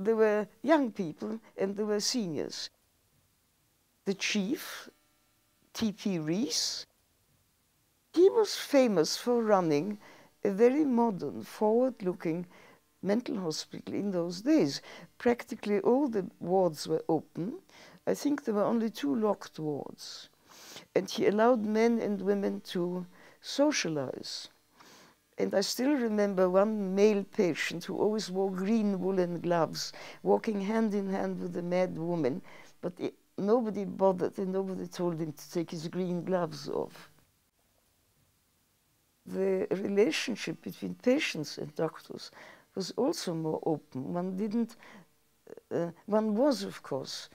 there were young people and there were seniors. The chief, T.P. Rees, he was famous for running a very modern, forward-looking mental hospital in those days. Practically all the wards were open. I think there were only 2 locked wards. And he allowed men and women to socialize. And I still remember one male patient who always wore green woolen gloves, walking hand in hand with a mad woman, but nobody bothered and nobody told him to take his green gloves off. The relationship between patients and doctors was also more open. One was, of course,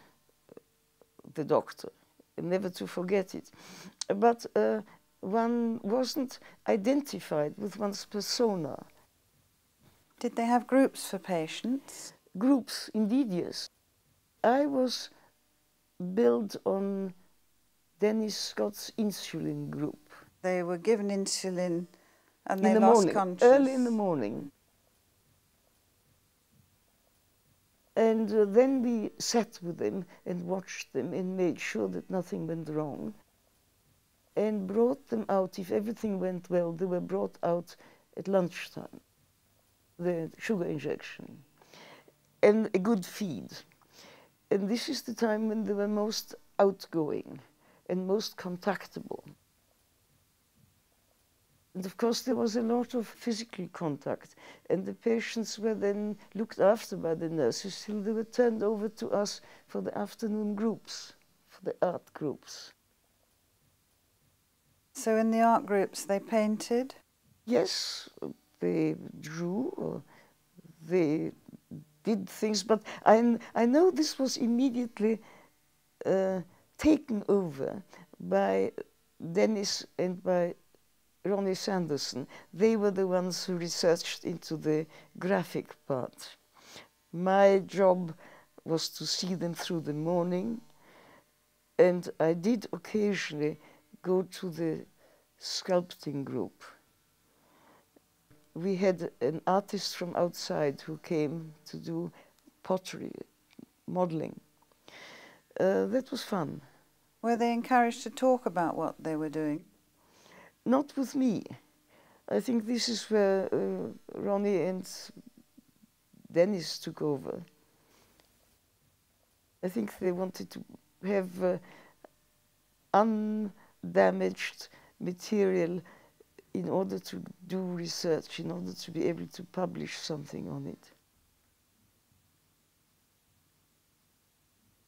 the doctor, never to forget it. But one wasn't identified with one's persona. Did they have groups for patients? Groups, indeed, yes. I was built on Dennis Scott's insulin group. They were given insulin and they lost consciousness? Early in the morning. And then we sat with them and watched them and made sure that nothing went wrong. And brought them out, if everything went well, they were brought out at lunchtime, the sugar injection, and a good feed. And this is the time when they were most outgoing and most contactable. And of course, there was a lot of physical contact, and the patients were then looked after by the nurses till they were turned over to us for the afternoon groups, for the art groups. So in the art groups, they painted? Yes, they drew, or they did things, but I know this was immediately taken over by Dennis and by Ronnie Sanderson. They were the ones who researched into the graphic part. My job was to see them through the morning, and I did occasionally go to the sculpting group. We had an artist from outside who came to do pottery, modeling. That was fun. Were they encouraged to talk about what they were doing? Not with me. I think this is where Ronnie and Dennis took over. I think they wanted to have undamaged material in order to do research, in order to be able to publish something on it.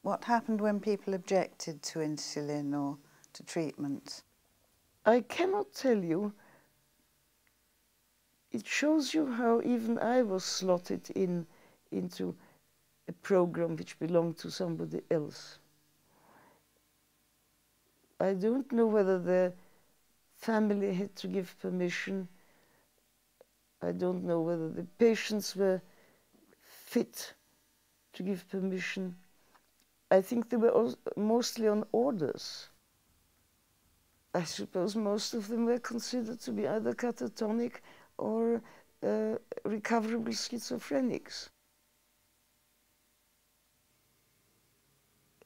What happened when people objected to insulin or to treatments? I cannot tell you. It shows you how even I was slotted into a program which belonged to somebody else. I don't know whether the family had to give permission. I don't know whether the patients were fit to give permission. I think they were mostly on orders. I suppose most of them were considered to be either catatonic or recoverable schizophrenics.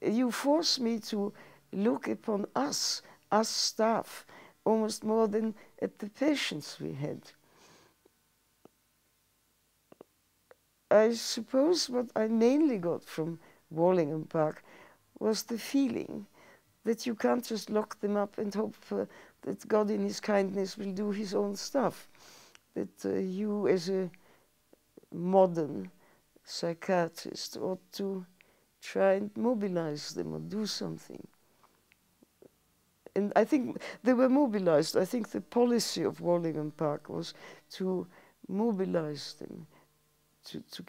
You force me to look upon us staff, almost more than at the patients we had. I suppose what I mainly got from Wallingham Park was the feeling that you can't just lock them up and hope that God in his kindness will do his own stuff. That you as a modern psychiatrist ought to try and mobilize them or do something. And I think they were mobilized. I think the policy of Wallingham Park was to mobilize them, to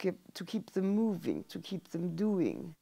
keep them moving, to keep them doing.